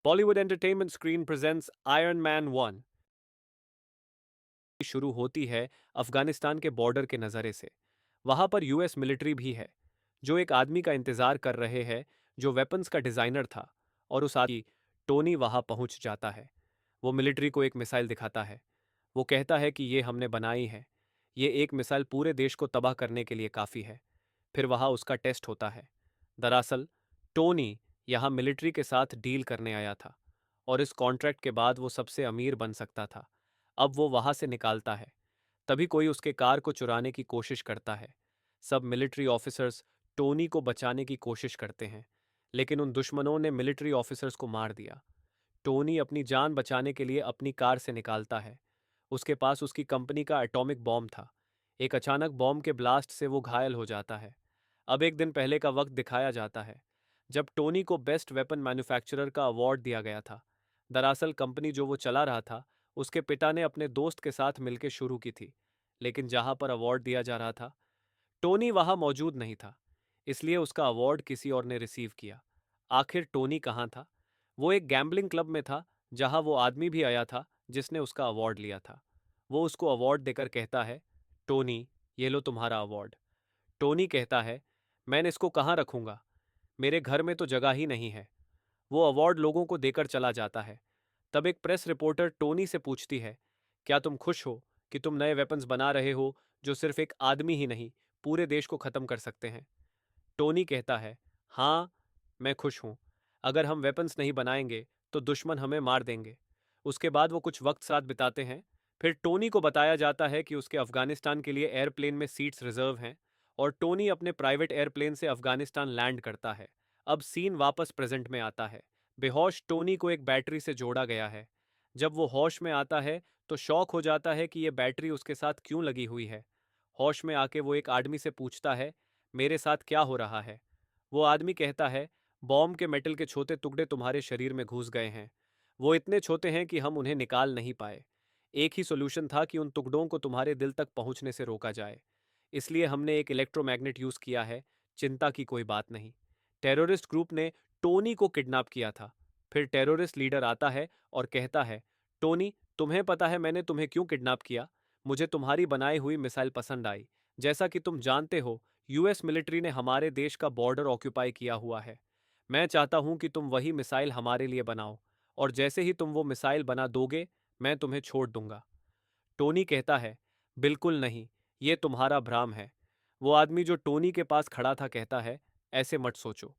Bollywood entertainment screen presents iron man 1 शुरू होती है अफगानिस्तान के बॉर्डर के नज़ारे से। वहां पर यूएस मिलिट्री भी है, जो एक आदमी का इंतजार कर रहे हैं जो वेपन्स का डिजाइनर था। और उस आदमी टोनी वहां पहुंच जाता है। वो मिलिट्री को एक मिसाइल दिखाता है। वो कहता है कि ये हमने बनाई है। ये एक मिसाइल पूरे देश को तबाह करने के लिए काफ़ी है। फिर वहां उसका टेस्ट होता है। दरअसल टोनी यहाँ मिलिट्री के साथ डील करने आया था, और इस कॉन्ट्रैक्ट के बाद वो सबसे अमीर बन सकता था। अब वो वहां से निकालता है, तभी कोई उसके कार को चुराने की कोशिश करता है। सब मिलिट्री ऑफिसर्स टोनी को बचाने की कोशिश करते हैं, लेकिन उन दुश्मनों ने मिलिट्री ऑफिसर्स को मार दिया। टोनी अपनी जान बचाने के लिए अपनी कार से निकालता है। उसके पास उसकी कंपनी का एटॉमिक बॉम्ब था। एक अचानक बॉम्ब के ब्लास्ट से वो घायल हो जाता है। अब एक दिन पहले का वक्त दिखाया जाता है, जब टोनी को बेस्ट वेपन मैन्युफैक्चरर का अवार्ड दिया गया था। दरअसल कंपनी जो वो चला रहा था, उसके पिता ने अपने दोस्त के साथ मिलकर शुरू की थी। लेकिन जहां पर अवार्ड दिया जा रहा था, टोनी वहां मौजूद नहीं था। इसलिए उसका अवार्ड किसी और ने रिसीव किया। आखिर टोनी कहाँ था? वो एक गैम्बलिंग क्लब में था, जहां वो आदमी भी आया था जिसने उसका अवार्ड लिया था। वो उसको अवार्ड देकर कहता है, टोनी, ये लो तुम्हारा अवार्ड। टोनी कहता है, मैं इसको कहाँ रखूंगा? मेरे घर में तो जगह ही नहीं है। वो अवार्ड लोगों को देकर चला जाता है। तब एक प्रेस रिपोर्टर टोनी से पूछती है, क्या तुम खुश हो कि तुम नए वेपन्स बना रहे हो जो सिर्फ एक आदमी ही नहीं, पूरे देश को खत्म कर सकते हैं? टोनी कहता है, हाँ, मैं खुश हूं। अगर हम वेपन्स नहीं बनाएंगे तो दुश्मन हमें मार देंगे। उसके बाद वो कुछ वक्त साथ बिताते हैं। फिर टोनी को बताया जाता है कि उसके अफगानिस्तान के लिए एयरप्लेन में सीट्स रिजर्व हैं, और टोनी अपने प्राइवेट एयरप्लेन से अफगानिस्तान लैंड करता है। अब सीन वापस प्रेजेंट में आता है। बेहोश टोनी को एक बैटरी से जोड़ा गया है। जब वो होश में आता है तो शौक हो जाता है कि ये बैटरी उसके साथ क्यों लगी हुई है। होश में आके वो एक आदमी से पूछता है, मेरे साथ क्या हो रहा है? वो आदमी कहता है, बॉम्ब के मेटल के छोटे टुकड़े तुम्हारे शरीर में घुस गए हैं। वो इतने छोटे हैं कि हम उन्हें निकाल नहीं पाए। एक ही सोल्यूशन था कि उन टुकड़ों को तुम्हारे दिल तक पहुंचने से रोका जाए। इसलिए हमने एक इलेक्ट्रोमैग्नेट यूज किया है। चिंता की कोई बात नहीं। टेररिस्ट ग्रुप ने टोनी को किडनैप किया था। फिर टेररिस्ट लीडर आता है और कहता है, टोनी, तुम्हें पता है मैंने तुम्हें क्यों किडनैप किया? मुझे तुम्हारी बनाई हुई मिसाइल पसंद आई। जैसा कि तुम जानते हो, यूएस मिलिट्री ने हमारे देश का बॉर्डर ऑक्यूपाई किया हुआ है। मैं चाहता हूं कि तुम वही मिसाइल हमारे लिए बनाओ, और जैसे ही तुम वो मिसाइल बना दोगे, मैं तुम्हें छोड़ दूंगा। टोनी कहता है, बिल्कुल नहीं, ये तुम्हारा भ्रम है। वो आदमी जो टोनी के पास खड़ा था कहता है, ऐसे मत सोचो।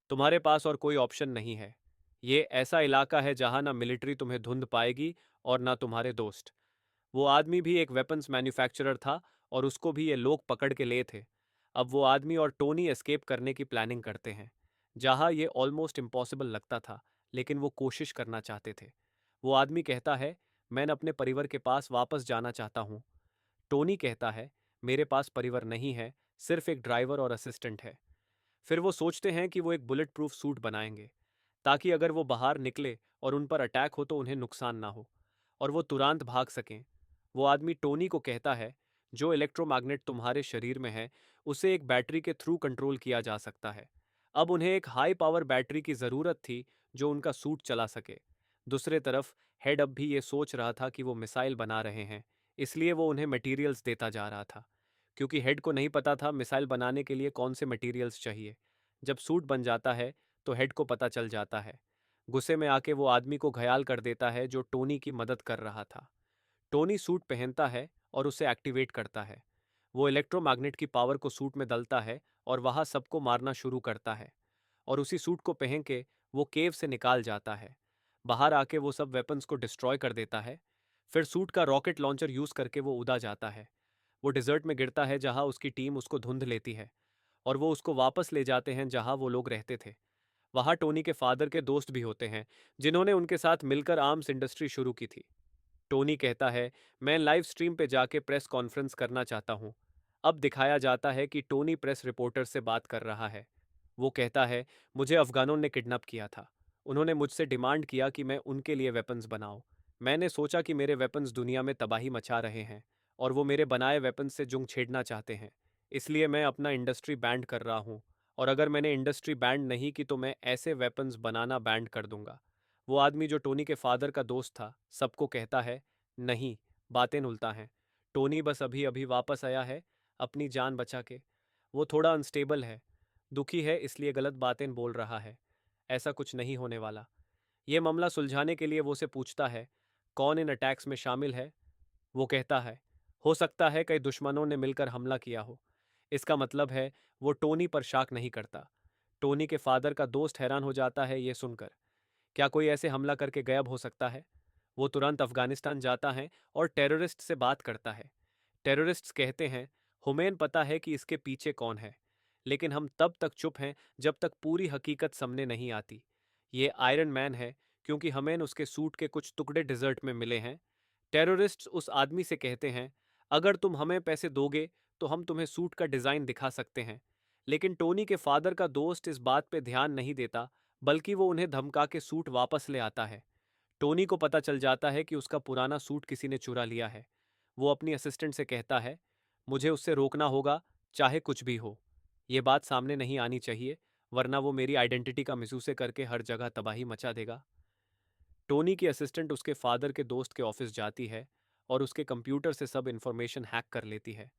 तुम्हारे पास और कोई ऑप्शन नहीं है। ये ऐसा इलाका है जहां ना मिलिट्री तुम्हें धुंध पाएगी और ना तुम्हारे दोस्त। वो आदमी भी एक वेपन्स मैन्युफैक्चरर था, और उसको भी ये लोग पकड़ के ले थे। अब वो आदमी और टोनी एस्केप करने की प्लानिंग करते हैं। जहां ये ऑलमोस्ट इम्पॉसिबल लगता था, लेकिन वो कोशिश करना चाहते थे। वो आदमी कहता है, मैं अपने परिवार के पास वापस जाना चाहता हूँ। टोनी कहता है, मेरे पास परिवार नहीं है, सिर्फ एक ड्राइवर और असिस्टेंट है। फिर वो सोचते हैं कि वो एक बुलेट प्रूफ सूट बनाएंगे, ताकि अगर वो बाहर निकले और उन पर अटैक हो तो उन्हें नुकसान ना हो, और वो तुरंत भाग सकें। वो आदमी टोनी को कहता है, जो इलेक्ट्रोमैग्नेट तुम्हारे शरीर में है, उसे एक बैटरी के थ्रू कंट्रोल किया जा सकता है। अब उन्हें एक हाई पावर बैटरी की ज़रूरत थी जो उनका सूट चला सके। दूसरे तरफ हेड अब भी ये सोच रहा था कि वो मिसाइल बना रहे हैं, इसलिए वो उन्हें मटेरियल्स देता जा रहा था, क्योंकि हेड को नहीं पता था मिसाइल बनाने के लिए कौन से मटेरियल्स चाहिए। जब सूट बन जाता है तो हेड को पता चल जाता है। गुस्से में आके वो आदमी को घायल कर देता है जो टोनी की मदद कर रहा था। टोनी सूट पहनता है और उसे एक्टिवेट करता है। वो इलेक्ट्रोमैग्नेट की पावर को सूट में डलता है और वहां सबको मारना शुरू करता है। और उसी सूट को पहन के वो केव से निकाल जाता है। बाहर आके वो सब वेपन्स को डिस्ट्रॉय कर देता है। फिर सूट का रॉकेट लॉन्चर यूज करके वो उड़ा जाता है। वो डिजर्ट में गिरता है जहां उसकी टीम उसको धुंध लेती है, और वो उसको वापस ले जाते हैं जहां वो लोग रहते थे। वहां टोनी के फादर के दोस्त भी होते हैं, जिन्होंने उनके साथ मिलकर आर्म्स इंडस्ट्री शुरू की थी। टोनी कहता है, मैं लाइव स्ट्रीम पे जाके प्रेस कॉन्फ्रेंस करना चाहता हूँ। अब दिखाया जाता है कि टोनी प्रेस रिपोर्टर से बात कर रहा है। वो कहता है, मुझे अफगानों ने किडनैप किया था। उन्होंने मुझसे डिमांड किया कि मैं उनके लिए वेपन्स बनाऊं। मैंने सोचा कि मेरे वेपन्स दुनिया में तबाही मचा रहे हैं, और वो मेरे बनाए वेपन्स से जुंग छेड़ना चाहते हैं। इसलिए मैं अपना इंडस्ट्री बैंड कर रहा हूँ, और अगर मैंने इंडस्ट्री बैंड नहीं की तो मैं ऐसे वेपन्स बनाना बैंड कर दूंगा। वो आदमी जो टोनी के फादर का दोस्त था सबको कहता है, नहीं, बातें उल्टा हैं। टोनी बस अभी अभी वापस आया है अपनी जान बचा के। वो थोड़ा अनस्टेबल है, दुखी है इसलिए गलत बातें बोल रहा है। ऐसा कुछ नहीं होने वाला। ये मामला सुलझाने के लिए वो उसे पूछता है, कौन इन अटैक्स में शामिल है। वो कहता है, हो सकता है कई दुश्मनों ने मिलकर हमला किया हो। इसका मतलब है वो टोनी पर शक नहीं करता। टोनी के फादर का दोस्त हैरान हो जाता है ये सुनकर। क्या कोई ऐसे हमला करके गायब हो सकता है? वो तुरंत अफगानिस्तान जाता है और टेररिस्ट से बात करता है। टेररिस्ट्स कहते हैं, हुमेन पता है कि इसके पीछे कौन है, लेकिन हम तब तक चुप हैं जब तक पूरी हकीकत सामने नहीं आती। ये आयरन मैन है क्योंकि हमें उसके सूट के कुछ टुकड़े डिजर्ट में मिले हैं। टेररिस्ट्स उस आदमी से कहते हैं, अगर तुम हमें पैसे दोगे तो हम तुम्हें सूट का डिज़ाइन दिखा सकते हैं। लेकिन टोनी के फादर का दोस्त इस बात पे ध्यान नहीं देता, बल्कि वो उन्हें धमका के सूट वापस ले आता है। टोनी को पता चल जाता है कि उसका पुराना सूट किसी ने चुरा लिया है। वो अपनी असिस्टेंट से कहता है, मुझे उससे रोकना होगा, चाहे कुछ भी हो। ये बात सामने नहीं आनी चाहिए, वरना वो मेरी आइडेंटिटी का मिसयूज करके हर जगह तबाही मचा देगा। टोनी की असिस्टेंट उसके फादर के दोस्त के ऑफिस जाती है और उसके कंप्यूटर से सब इन्फॉर्मेशन हैक कर लेती है।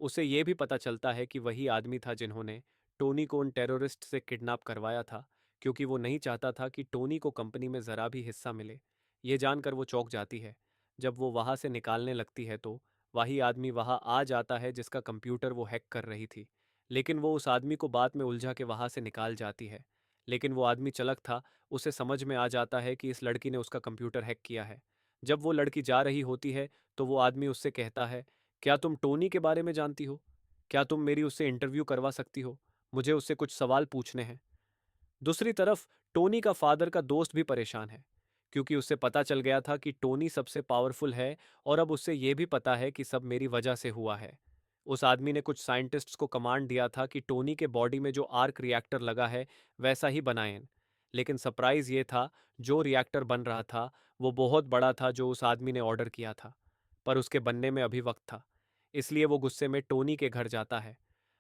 उसे यह भी पता चलता है कि वही आदमी था जिन्होंने टोनी को उन टेररिस्ट से किडनैप करवाया था, क्योंकि वो नहीं चाहता था कि टोनी को कंपनी में ज़रा भी हिस्सा मिले। ये जानकर वो चौंक जाती है। जब वो वहाँ से निकालने लगती है तो वही आदमी वहाँ आ जाता है जिसका कंप्यूटर वो हैक कर रही थी। लेकिन वो उस आदमी को बात में उलझा के वहाँ से निकाल जाती है। लेकिन वो आदमी चलक था, उसे समझ में आ जाता है कि इस लड़की ने उसका कंप्यूटर हैक किया है। जब वो लड़की जा रही होती है तो वो आदमी उससे कहता है, क्या तुम टोनी के बारे में जानती हो? क्या तुम मेरी उससे इंटरव्यू करवा सकती हो? मुझे उससे कुछ सवाल पूछने हैं। दूसरी तरफ टोनी का फादर का दोस्त भी परेशान है, क्योंकि उससे पता चल गया था कि टोनी सबसे पावरफुल है और अब उससे यह भी पता है कि सब मेरी वजह से हुआ है। उस आदमी ने कुछ साइंटिस्ट्स को कमांड दिया था कि टोनी के बॉडी में जो आर्क रिएक्टर लगा है वैसा ही बनाएं। लेकिन सरप्राइज ये था, जो रिएक्टर बन रहा था वो बहुत बड़ा था जो उस आदमी ने ऑर्डर किया था, पर उसके बनने में अभी वक्त था। इसलिए वो गुस्से में टोनी के घर जाता है।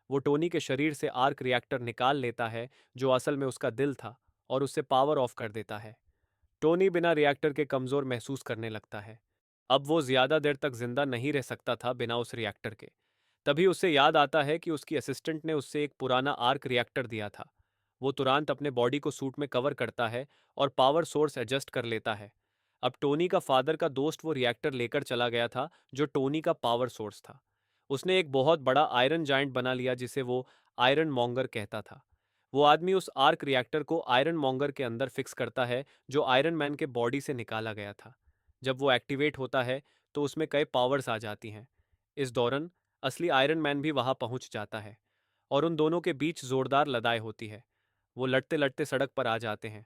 वो टोनी के शरीर से आर्क रिएक्टर निकाल लेता है जो असल में उसका दिल था, और उससे पावर ऑफ कर देता है। टोनी बिना रिएक्टर के कमजोर महसूस करने लगता है। अब वो ज्यादा देर तक जिंदा नहीं रह सकता था बिना उस रिएक्टर के। तभी उसे याद आता है कि उसकी असिस्टेंट ने उससे एक पुराना आर्क रिएक्टर दिया था। वो तुरंत अपने बॉडी को सूट में कवर करता है और पावर सोर्स एडजस्ट कर लेता है। अब टोनी का फादर का दोस्त वो रिएक्टर लेकर चला गया था जो टोनी का पावर सोर्स था। उसने एक बहुत बड़ा आयरन जाइंट बना लिया जिसे वो आयरन मॉन्गर कहता था। वो आदमी उस आर्क रिएक्टर को आयरन मॉन्गर के अंदर फिक्स करता है जो आयरन मैन के बॉडी से निकाला गया था। जब वो एक्टिवेट होता है तो उसमें कई पावर्स आ जाती हैं। इस दौरान असली आयरन मैन भी वहां पहुंच जाता है और उन दोनों के बीच जोरदार लड़ाई होती है। वो लड़ते लड़ते सड़क पर आ जाते हैं।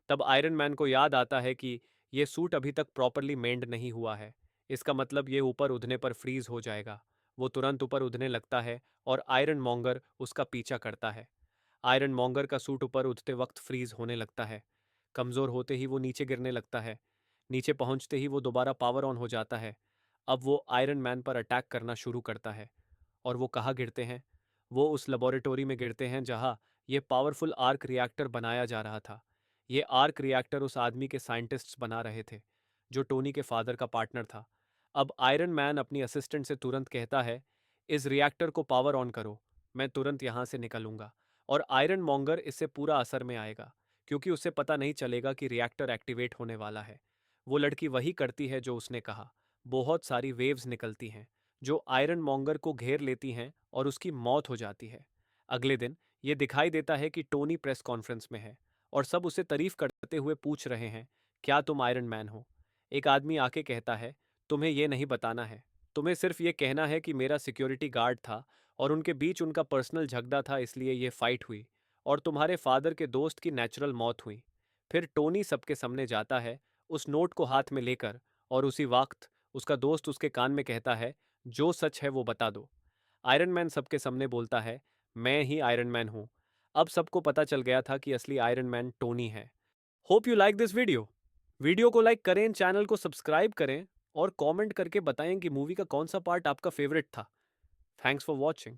तब आयरन मैन को याद आता है कि ये सूट अभी तक प्रॉपरली मेंड नहीं हुआ है। इसका मतलब ये ऊपर उड़ने पर फ्रीज हो जाएगा। वो तुरंत ऊपर उड़ने लगता है और आयरन मॉन्गर उसका पीछा करता है। आयरन मॉन्गर का सूट ऊपर उड़ते वक्त फ्रीज होने लगता है। कमजोर होते ही वो नीचे गिरने लगता है। नीचे पहुंचते ही वो दोबारा पावर ऑन हो जाता है। अब वो आयरन मैन पर अटैक करना शुरू करता है। और वो कहाँ गिरते हैं? वो उस लेबोरेटरी में गिरते हैं जहाँ ये पावरफुल आर्क रिएक्टर बनाया जा रहा था। ये आर्क रिएक्टर उस आदमी के साइंटिस्ट्स बना रहे थे जो टोनी के फादर का पार्टनर था। अब आयरन मैन अपनी असिस्टेंट से तुरंत कहता है, इस रिएक्टर को पावर ऑन करो, मैं तुरंत यहाँ से निकलूंगा। और आयरन मॉन्गर इससे पूरा असर में आएगा, क्योंकि उसे पता नहीं चलेगा कि रिएक्टर एक्टिवेट होने वाला है। वो लड़की वही करती है जो उसने कहा। बहुत सारी वेव्स निकलती हैं जो आयरन मॉन्गर को घेर लेती हैं और उसकी मौत हो जाती है। अगले दिन ये दिखाई देता है कि टोनी प्रेस कॉन्फ्रेंस में है और सब उसे तारीफ करते हुए पूछ रहे हैं, क्या तुम आयरन मैन हो? एक आदमी आके कहता है, तुम्हें यह नहीं बताना है, तुम्हें सिर्फ ये कहना है कि मेरा सिक्योरिटी गार्ड था और उनके बीच उनका पर्सनल झगड़ा था, इसलिए ये फाइट हुई और तुम्हारे फादर के दोस्त की नेचुरल मौत हुई। फिर टोनी सबके सामने जाता है उस नोट को हाथ में लेकर, और उसी वक्त उसका दोस्त उसके कान में कहता है, जो सच है वो बता दो। आयरन मैन सबके सामने बोलता है, मैं ही आयरन मैन हूं। अब सबको पता चल गया था कि असली आयरन मैन टोनी है। Hope you like this video. Video को लाइक करें, चैनल को सब्सक्राइब करें और कमेंट करके बताएं कि मूवी का कौन सा पार्ट आपका फेवरेट था। Thanks for watching.